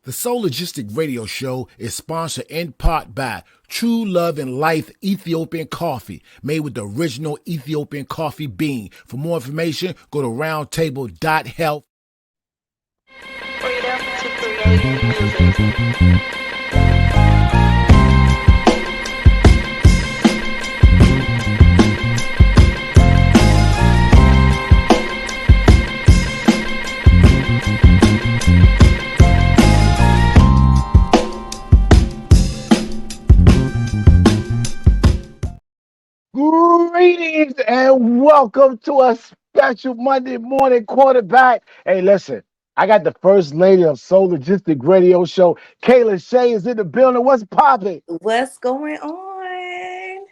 The Soul Logistic Radio Show is sponsored in part by True Love and Life Ethiopian Coffee, made with the original Ethiopian coffee bean. For more information, go to roundtable.health. Freedom to create music. Greetings and welcome to a special Monday morning quarterback. Hey, listen, I got the first lady of Soul Logistic Radio Show. Kayla Shea is in the building. What's popping? What's going on?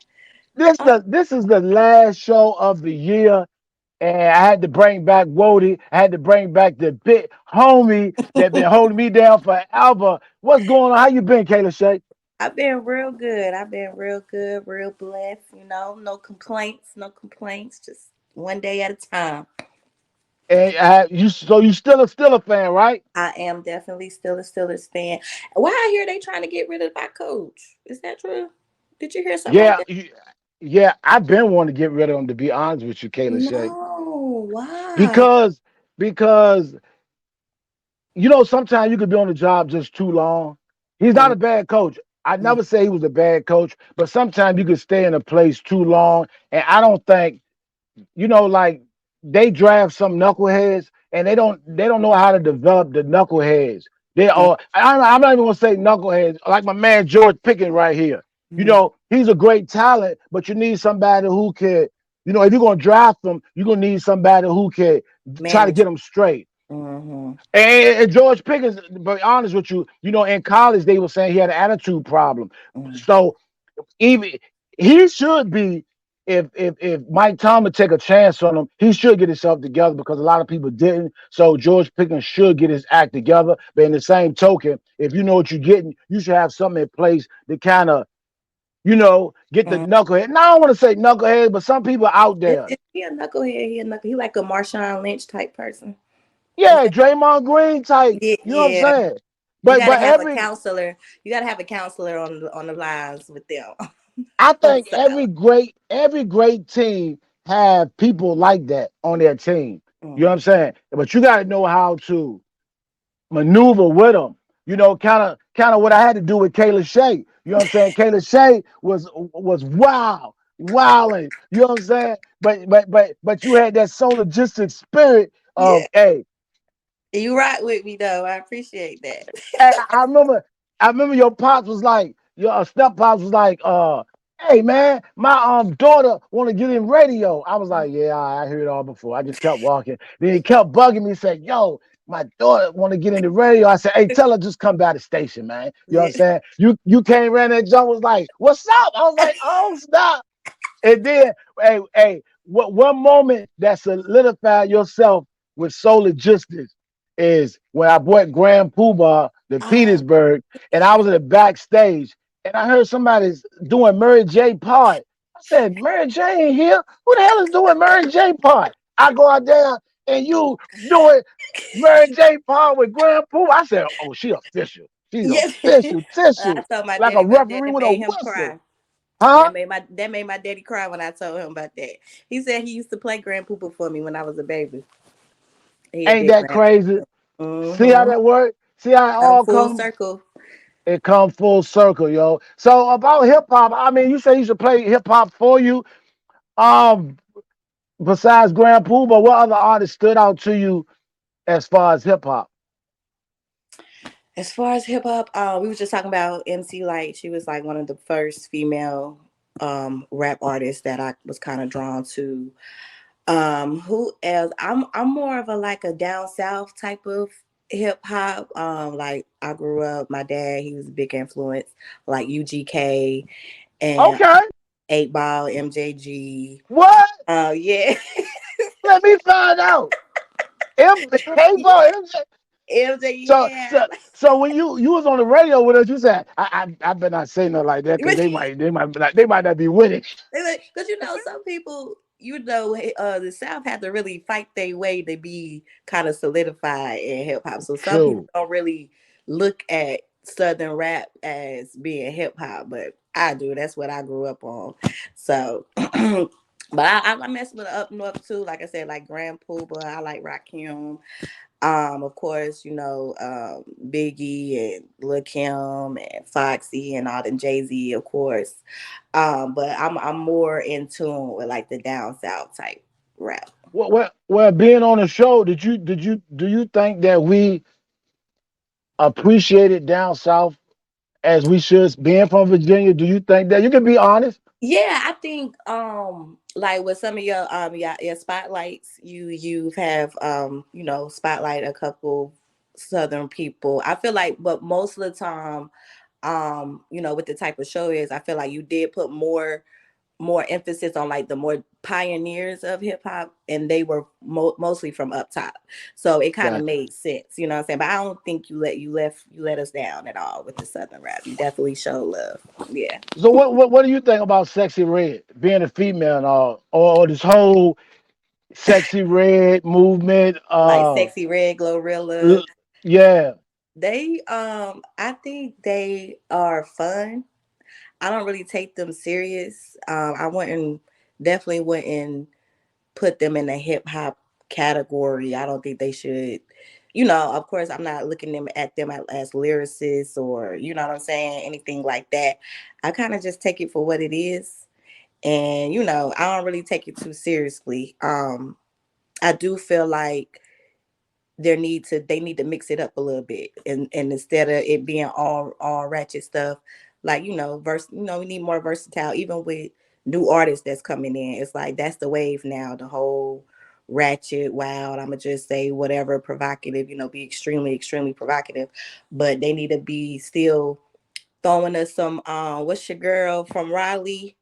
This is the last show of the year, and I had to bring back Wody. I had to bring back the big homie that been holding me down forever. What's going on? How you been, Kayla Shea? I've been real good. I've been real good, real blessed. No complaints, no complaints. Just one day at a time. And you still a fan, right? I am definitely still a Steelers fan. Why I hear they trying to get rid of my coach? Is that true? Did you hear something like Yeah, that? yeah. I've been wanting to get rid of him, to be honest with you, Kayla Shea, No. Why? because because sometimes you could be on the job just too long. He's not Mm, a bad coach. I mm, never say he was a bad coach, but sometimes you could stay in a place too long, and I don't think like they draft some knuckleheads, and they don't know how to develop the knuckleheads. They mm, are. I'm not even gonna say knuckleheads. Like my man George Pickens right here. mm. He's a great talent, but you need somebody who can. If you're gonna draft him, you're gonna need somebody who can try to Manage. get them straight. Mm-hmm. And George Pickens, to be honest with you, in college they were saying he had an attitude problem. Mm. So even he should be, if Mike Tomlin take a chance on him, he should get himself together because a lot of people didn't. So George Pickens should get his act together. But in the same token, if you know what you're getting, you should have something in place to kind of, get the Mm. knucklehead. Now I don't want to say knucklehead, but some people out there. Is he a knucklehead? He like a Marshawn Lynch type person. Is Yeah, that Draymond Green type. yeah, You know what I'm yeah. saying? You But gotta but have a every counselor. You gotta have a counselor on the lines with them I on the think side. every great team have people like that on their team. You know what Mm, I'm saying? But you got to know how to maneuver with them. Kind of what I had to do with Kayla Shea. You know what I'm saying? Kayla Shea was wilding. You know what I'm saying? But you had that soul logistic spirit yeah, of, hey, you right with me though. I appreciate that. hey, I remember your pops was like, your step pops was like, hey man, my daughter want to get in radio. I was like, yeah, I heard it all before. I just kept walking. Then he kept bugging me, said, yo, my daughter want to get into radio. I said, hey, tell her just come by the station, man. You know what I'm Yeah. saying? You came around that jump was like, what's up? I was like, oh stop. And then, what one moment that solidified yourself with Soul Logistics is when I brought Grand Poobah to Oh, Petersburg, and I was in the backstage, and I heard somebody doing Mary J. part. I said, Mary J. ain't here. Who the hell is doing Mary J. part? I go out there, and you doing Mary J. part with Grand Poobah. I said, oh, she official. She's yeah. official I tissue, told like a my referee daddy with a made him whistle. cry. Huh? That made my daddy cry when I told him about that. He said he used to play Grand Pooper for me when I was a baby. He a Ain't big that Grand crazy? Pooper. See how Mm-hmm. that work? See how it Come all full come? circle. It come full circle, yo. So about hip hop, I mean, you say you should play hip hop for you. Um, Besides Grand Poobah, what other artists stood out to you as far as hip hop? As far as hip hop, we was just talking about MC Lyte. She was like one of the first female rap artists that I was kind of drawn to. Who else? I'm more of a like a down south type of hip hop. Like I grew up, my dad, he was a big influence, like UGK and Okay, 8 Ball, MJG. what? Yeah. Let me find out. K-Ball, MJ, so yeah. so so when you was on the radio with us, you said I better not say nothing like that because they might not be with it. Because some people, the South had to really fight their way to be kind of solidified in hip hop. So some people True. don't really look at Southern rap as being hip hop, but I do. That's what I grew up on. So, but I mess with up north too. Like I said, like Grand Puba. I like Rakim. Of course, Biggie and Lil Kim and Foxy and all the Jay-Z, of course. But I'm more in tune with like the down south type rap. Well, being on the show, do you think that we appreciate it down south as we should? Being from Virginia, do you think that you can be honest? Yeah, I think like with some of your spotlights, you have spotlight a couple southern people. I feel like, but most of the time, with the type of show is, I feel like you did put more emphasis on like the more pioneers of hip hop, and they were mostly from up top, so it kind of Gotcha. made sense. You know what I'm saying? But I don't think you let us down at all with the southern rap. You definitely show love. Yeah. So what do you think about Sexy Red being a female and all, or this whole Sexy Red movement? Like Sexy Red, Glorilla. L- yeah, They I think they are fun. I don't really take them serious. I wouldn't definitely wouldn't put them in the hip hop category. I don't think they should. Of course, I'm not looking at them as lyricists, or you know what I'm saying, anything like that. I kind of just take it for what it is, and I don't really take it too seriously. I do feel like they need to mix it up a little bit, and instead of it being all ratchet stuff, like we need more versatile, even with new artists that's coming in. It's like that's the wave now, the whole ratchet, wild, I'm gonna just say whatever, provocative, be extremely provocative, but they need to be still throwing us some what's your girl from Raleigh,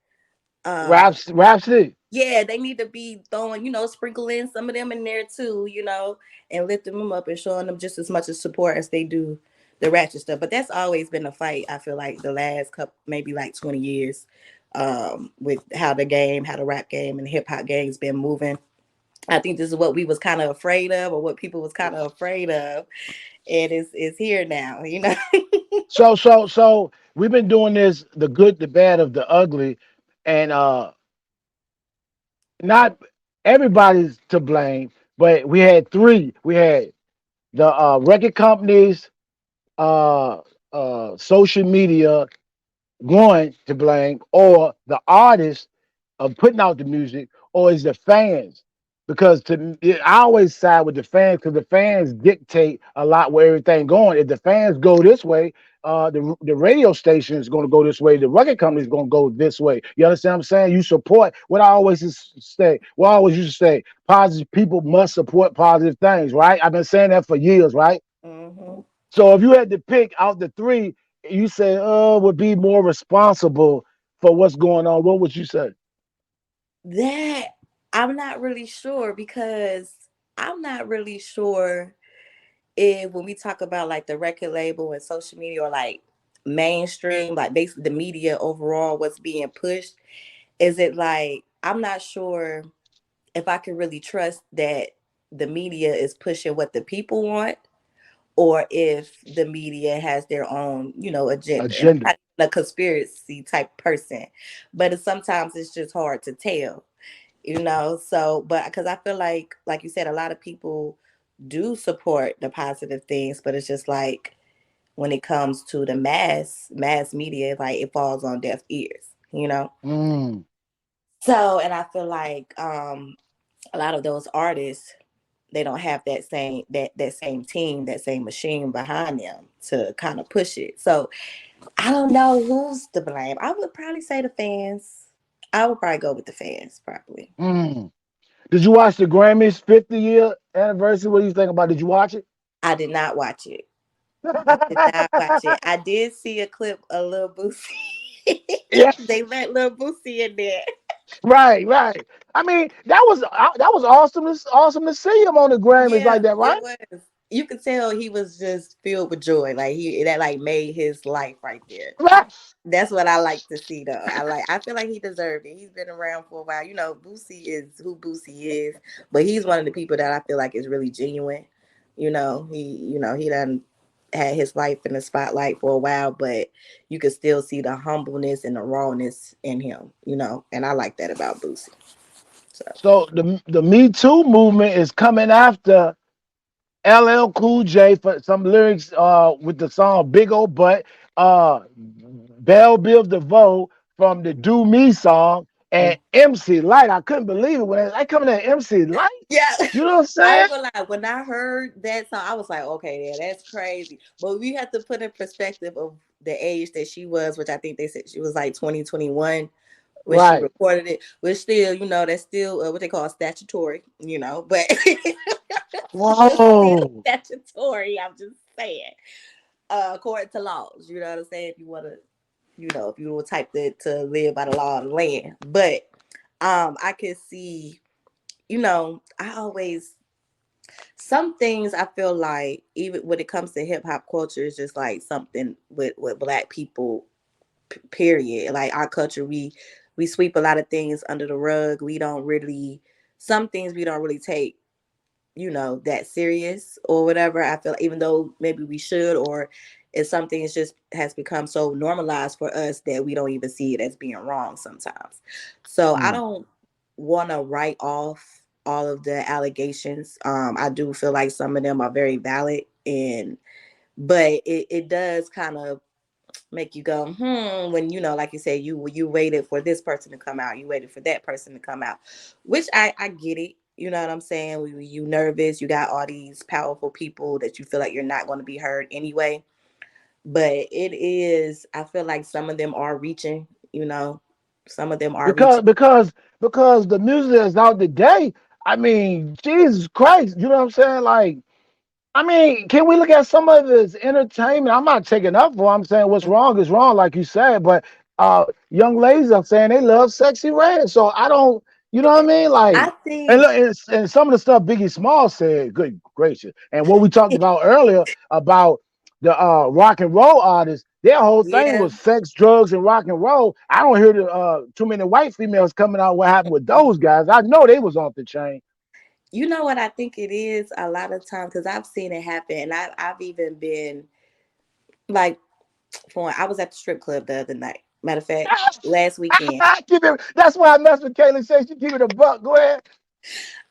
Rhapsody. yeah, they need to be throwing, sprinkling some of them in there too, and lifting them up and showing them just as much as support as they do the ratchet stuff. But that's always been a fight, I feel like, the last couple, maybe like 20 years, with how the rap game and hip hop game's been moving. I think this is what we was kind of afraid of, or what people was kind of afraid of, and it's here now. So we've been doing this, the good, the bad, of the ugly, and not everybody's to blame, but we had three. We had the record companies, uh, social media, one to blame, or the artist of putting out the music, or is the fans? Because I always side with the fans because the fans dictate a lot where everything going. If the fans go this way, the radio station is going to go this way. The record company is going to go this way. You understand what I'm saying? You support what I always say. What I always used to say: positive people must support positive things. Right? I've been saying that for years. Right? Hmm. So if you had to pick out the three, you say, would be more responsible for what's going on. What would you say? That I'm not really sure, because I'm not really sure if, when we talk about like the record label and social media, or like mainstream, like basically the media overall, what's being pushed, is it like, I'm not sure if I can really trust that the media is pushing what the people want, or if the media has their own, agenda. And I'm Agenda. not a conspiracy type person, but sometimes it's just hard to tell, so, but because I feel like you said, a lot of people do support the positive things, but it's just like, when it comes to the mass media, like it falls on deaf ears. Mm, So, and I feel like a lot of those artists, they don't have that same team, that same machine behind them to kind of push it. So I don't know who's to blame. I would probably say the fans. I would probably go with the fans, probably. mm. Did you watch the Grammys 50-year anniversary? What do you think about it? Did you watch it? I did not watch it. I did not watch it. I did see a clip of Lil Boosie. Yeah, They let Lil Boosie in there. right. I mean, that was awesome to see him on the Grammys Yeah, like that, it right? was. You could tell he was just filled with joy. Like that like made his life right there. Right. That's what I like to see though. I feel like he deserved it. He's been around for a while. Boosie is who Boosie is, but he's one of the people that I feel like is really genuine. He done had his life in the spotlight for a while, but you could still see the humbleness and the rawness in him, and I like that about Boosie. So So the Me Too movement is coming after LL Cool J for some lyrics with the song Big Ol' Butt, Belle Biv DeVoe from the Do Me song, and MC Light. I couldn't believe it when I coming at MC Light. yeah, You know what I'm I saying? ain't gonna lie. When I heard that song, I was like, okay, yeah, that's crazy. But we have to put in perspective of the age that she was, which I think they said she was like 2021 when she Right. recorded it. But still, that's still what they call statutory, but it's still Whoa. statutory. I'm just saying, according to laws, you know what I'm saying. If you want to, if you were type to live by the law of the land, but I could see, I always some things I feel like even when it comes to hip hop culture is just like something with black people period. Like our culture, we sweep a lot of things under the rug. We don't really some things we don't really take that serious or whatever. I feel like even though maybe we should, or it's something it's just has become so normalized for us that we don't even see it as being wrong sometimes. So I Mm. don't want to write off all of the allegations. I do feel like some of them are very valid, but it does kind of make you go when like you said, you waited for this person to come out, you waited for that person to come out, which I get it. You know what I'm saying? You nervous, you got all these powerful people that you feel like you're not going to be heard anyway, but it is, I feel like some of them are reaching, some of them are Because reaching. because because the music that's out today, I mean, Jesus Christ, you know what I'm saying? Like, I mean, can we look at some of this entertainment? I'm not taking up for. I'm saying what's wrong is wrong, like you said. But young ladies are saying they love sexy red. So I don't, you know what I mean? Like, I and think, look, and some of the stuff Biggie Small said, good gracious, and what we talked about earlier about the rock and roll artists, their whole thing yeah, was sex, drugs, and rock and roll. I don't hear the too many white females coming out. What happened with those guys? I know they was off the chain. you know what I think it is a lot of times, because I've seen it happen, and I've even been like, I was at the strip club the other night. Matter of fact, last weekend. That's why I messed with Kayla. Said she give it a buck. Go ahead.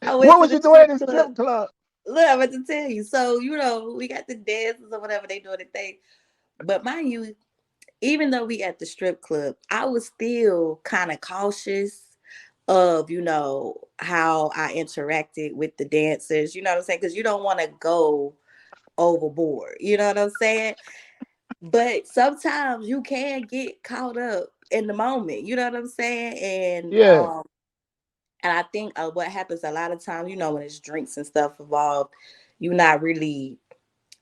I went What to was the you doing in strip the club. strip club? Look, I'm about to tell you. So, we got the dances or whatever they doing the thing. But mind you, even though we at the strip club, I was still kind of cautious of, how I interacted with the dancers. You know what I'm saying? Because you don't want to go overboard. You know what I'm saying? But sometimes you can get caught up in the moment. You know what I'm saying? Yeah, And I think what happens a lot of times, when it's drinks and stuff involved, you're not really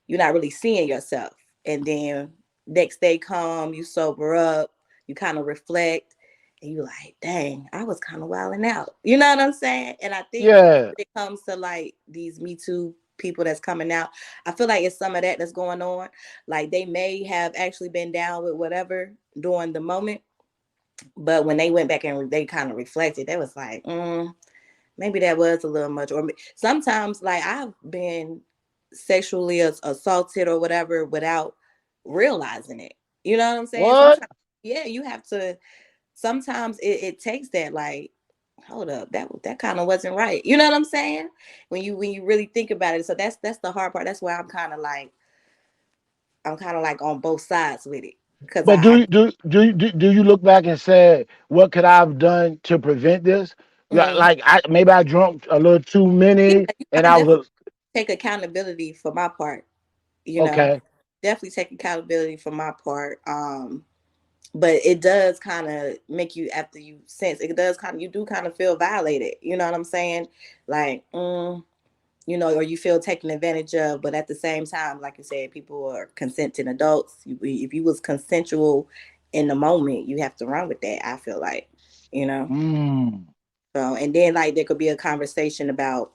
you're not really seeing yourself. And then next day come, you sober up, you kind of reflect, and you're like, dang, I was kind of wilding out. You know what I'm saying? And I think yeah. when it comes to like these Me Too people that's coming out, I feel like it's some of that that's going on. Like they may have actually been down with whatever during the moment, but when they went back and they kind of reflected, they was like, maybe that was a little much. Or sometimes, like I've been sexually assaulted or whatever without realizing it. You know what I'm saying? What? Sometimes, yeah, you have to. Sometimes it takes that, like, hold up, that kind of wasn't right. You know what I'm saying? When you really think about it. So that's the hard part. That's why I'm kind of like on both sides with it, because But do you look back and say what could I have done to prevent this? mhm. Like I maybe I drunk a little too Yeah, many, and I I definitely was take accountability for my part. You know, okay. definitely take accountability for my part. But it does kind of make you, after you sense it, does kind of, you do kind of feel violated. You know what I'm saying? Like, or you feel taken advantage of. But at the same time, like you said, people are consenting adults. If you was consensual in the moment, you have to run with that. I feel like, you know. Mm. So, and then like there could be a conversation about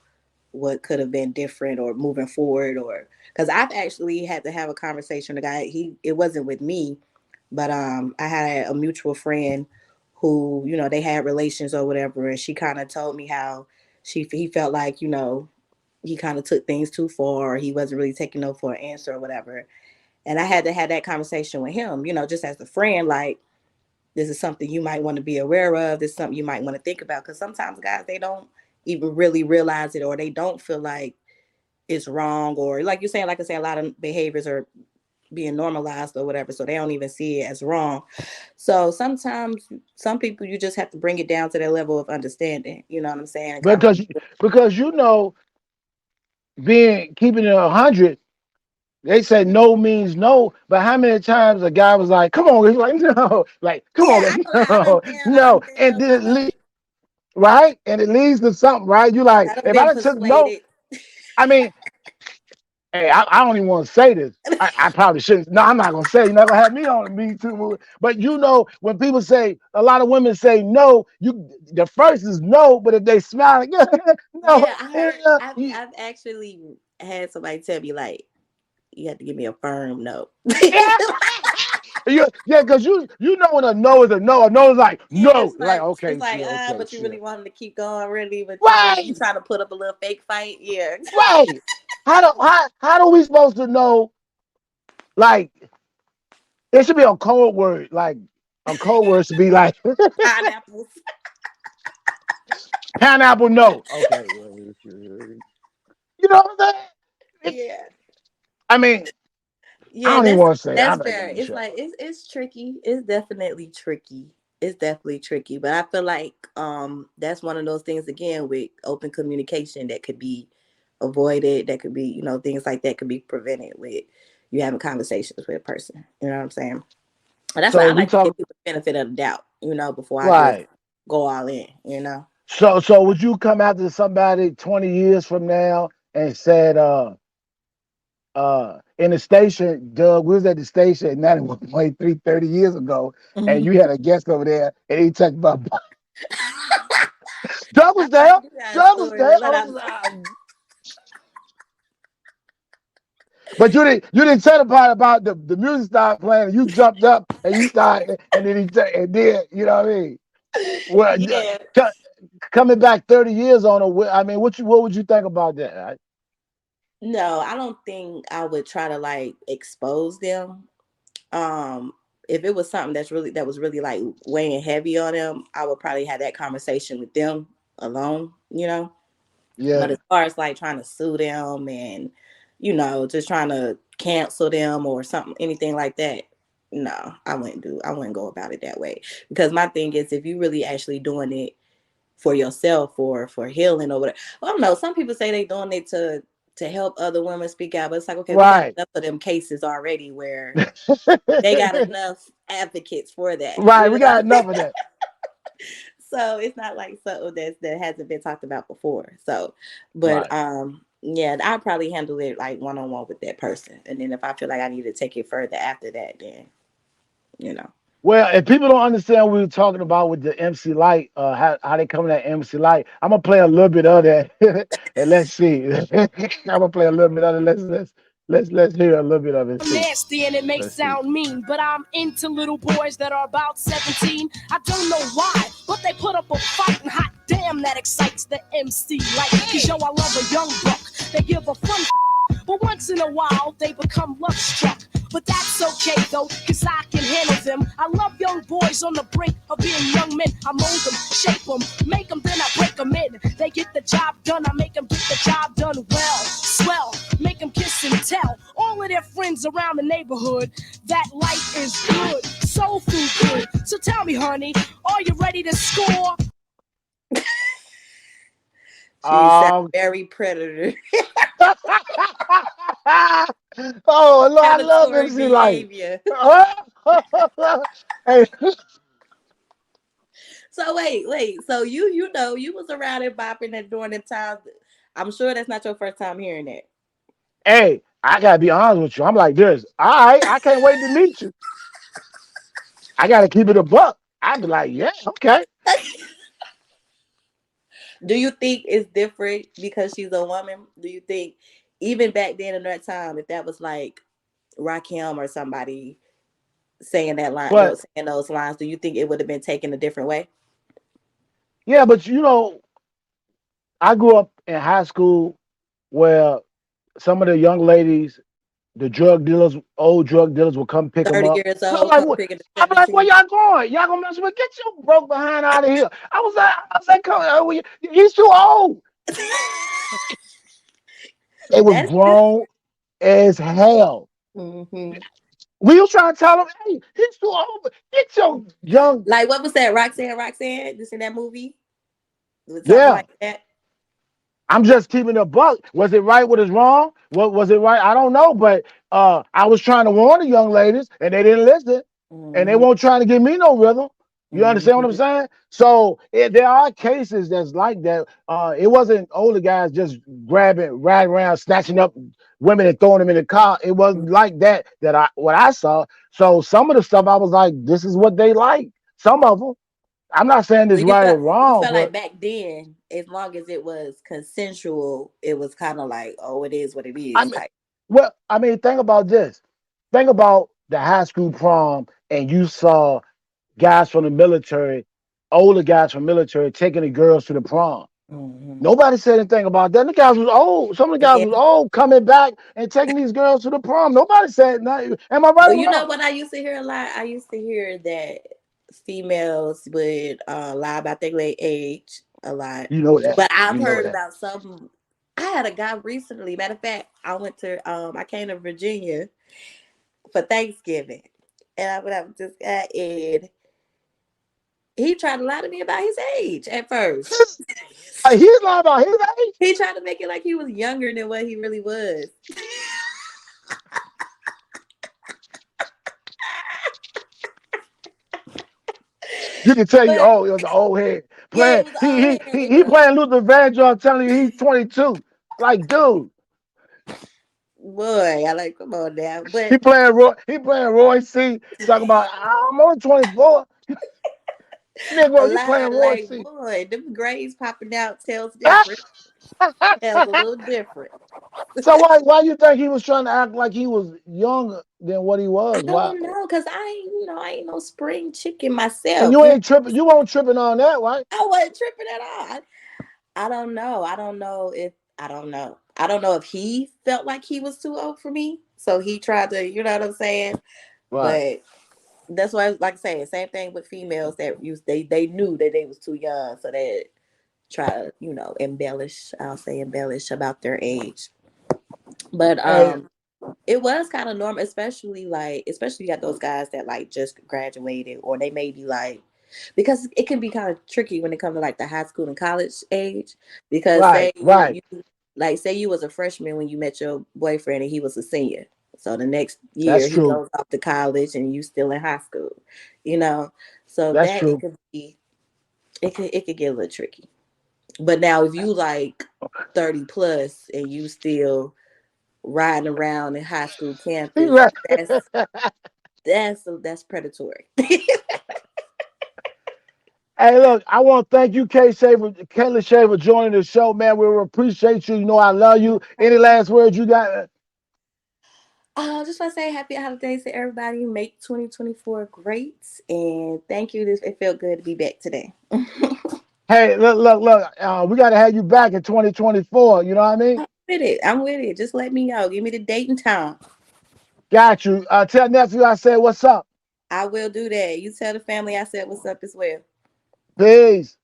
what could have been different or moving forward, or because I've actually had to have a conversation with a guy. It wasn't with me, but I had a mutual friend who, they had relations or whatever, and she kind of told me how he felt like, he kind of took things too far, or he wasn't really taking no for an answer or whatever. And I had to have that conversation with him, just as a friend, like, this is something you might want to be aware of. This is something you might want to think about. Because sometimes guys, they don't even really realize it, or they don't feel like it's wrong, or like you're saying, like I say, a lot of behaviors are being normalized or whatever, so they don't even see it as wrong. So sometimes some people, you just have to bring it down to that level of understanding, you know what I'm saying, and because because being keeping it 100. They say no means no, but how many times a guy was like, "Come on," he's like, "No," like, "Come yeah, on, I done no, been I done no," and been then I it done, leads right, and it leads to something, right? You like, I done if I been done took no, persuaded. I mean, hey, I don't even want to say this. I probably shouldn't. No, I'm not gonna say. You're not gonna have me on the Me Too movie. But when people say, a lot of women say no, the first is no, but if they smile, no, Yeah, I heard, I've actually had somebody tell me, like, you have to give me a firm no. yeah. Yeah, because you know when a no is a no is like Yeah, no. Like, it's okay, like, sure, okay, but you really sure. want them to keep going, really, but you Right, trying to put up a little fake fight. Yeah. right. How do we supposed to know? Like, it should be a code word. Like, a code word should be like Pineapples. pineapple no. Okay. You know what I'm saying? It, Yeah. I mean, I Yeah, don't even that's want to say it. that's I'm not fair. gonna It's shut like up. it's tricky. It's definitely tricky. It's definitely tricky. But I feel like that's one of those things, again, with open communication, that could be avoided, that could be, things like that could be prevented with you having conversations with a person. You know what I'm saying? And that's why So I we like to give talk people the benefit of the doubt, before I just right. go all in. So would you come after somebody 20 years from now and said, in the station, Doug, we was at the station at 91.3 30 years ago, and you had a guest over there, and he talked about Doug I was thought there. you had a Doug was story there. to let out. But you didn't tell the part about the music started playing, and you jumped up and you started, and then and then you know what I mean. Well, Yeah. coming back 30 years on it, I mean, what would you think about that? No, I don't think I would try to, like, expose them. Um, if it was something that was really, like, weighing heavy on them, I would probably have that conversation with them alone. But Yeah. as far as, like, trying to sue them and, just trying to cancel them or something, anything like that, no, I wouldn't go about it that way. Because my thing is, if you really actually doing it for yourself or for healing or whatever. I don't know. Some people say they doing it to help other women speak out, but it's like, okay, we got Right. enough of them cases already where they got enough advocates for that, Right. We got enough of that. So it's not like something that hasn't been talked about before. So, but Right. yeah, I probably handle it like one on one with that person, and then if I feel like I need to take it further after that, then you know. Well, if people don't understand what we were talking about with the MC Light, how they come to that MC Light, I'm gonna play a little bit of that, and let's see. I'm gonna play a little bit of it. Let's hear a little bit of it. See. Nasty and it may Let's see. sound mean, but I'm into little boys that are about 17. I don't know why, but they put up a fight, and hot damn, that excites the MC. Like, cause yo, I love a young buck. They give a fun, but once in a while they become love struck. But that's okay though, cause I can handle them. I love young boys on the brink of being young men. I mold them, shape them, make them, then I break them in. They get the job done, I make them get the job done well. Swell, make them kiss and tell all of their friends around the neighborhood that life is good, soul food good. So tell me, honey, are you ready to score? She sounds Um. very predator, Oh, I love predatory MC Light. behavior. Hey, So wait. So you was around and bopping and during the times. I'm sure that's not your first time hearing that. hey, I gotta be honest with you. I'm like this. All right, I can't wait to meet you. I gotta keep it a buck. I'd be like, yeah, okay. Do you think it's different because she's a woman? Do you think even back then in that time, if that was like Rakim or somebody saying that line, But saying those lines, do you think it would have been taken a different way? yeah, but I grew up in high school where some of the young ladies the drug dealers, old drug dealers, would come pick them 30 up. years And I'm old, like, come what? picking the I'm like, where 17. y'all going? Y'all gonna mess with? Get your broke behind out of here. I was like, come on, he's too old. They was That's grown as hell. hmm We was trying to tell him, hey, he's too old. Get your young, like what was that? Roxanne, this in that movie? Was something yeah. like that? I'm just keeping a buck. Was it right? What is wrong? What was it right? I don't know, but I was trying to warn the young ladies, and they didn't listen, and they Hmm won't try to give me no rhythm. You understand what I'm hmm saying? So there are cases that's like that. It wasn't older guys just riding around, snatching up women and throwing them in the car. It wasn't like that. What I saw. So some of the stuff I was like, this is what they like. Some of them. I'm not saying So it's right or you wrong, felt like but back then, as long as it was consensual, it was kind of like, oh, it is what it I is mean, type. well, I mean, think about this. Think about the high school prom, and you saw guys from the military, older guys from military, taking the girls to the prom. Hmm Nobody said anything about that. The guys was old. Some of the guys Yeah. was old coming back and taking these girls to the prom. Nobody said nothing. Am I right Well, or you know wrong? what I used to hear a lot? I used to hear that females would lie about their late age a lot. You know that. But I've You know heard that. about some. I had a guy recently. Matter of fact, I came to Virginia for Thanksgiving, and I went out with this guy, and he tried to lie to me about his age at first. He's lying about his age. He tried to make it like he was younger than what he really was. You can tell you, But oh, it was an old head yeah, playing. it was all hair. He playing Luther Vandross, telling you he's 22. Like, dude, Boy, I like come on now. he But playing Roy. He playing Roy C. Talking about I'm only 24. a Negro, you lot playing Roy like C. boy, them grades popping out tells different. Tells a little different. So why you think he was trying to act like he was younger than what he I was? Why? don't know, cause I ain't no spring chicken And myself. you ain't tripping. You won't tripping on that, right? I wasn't tripping at all. I don't know. I don't know if he felt like he was too old for me. So he tried to, you know what I'm saying? Right. But that's why, like I say, same thing with females that use they knew that they was too young, so they try to, embellish. I'll say embellish about their age. But Hey, it was kind of normal, especially you got those guys that like just graduated or they may be like because it can be kind of tricky when it comes to like the high school and college age because right, right. say you was a freshman when you met your boyfriend and he was a senior. So the next That's year he true. goes off to college and you still in high school, you know. So That's that true. it could get a little tricky. But now if you like 30 plus and you still riding around in high school He campus, right. that's predatory. Hey, look, I want to thank you, Kayla Shea, for joining the show, man. We appreciate you. You know I love you. Any last words you got? Just want to say happy holidays to everybody. Make 2024 great, and thank you. It felt good to be back today. Hey, look. We got to have you back in 2024. You know what I mean? I'm with it. Just let me know. Give me the date and time. Got you. Tell nephew I said what's up. I will do that. You tell the family I said what's up as well. Peace.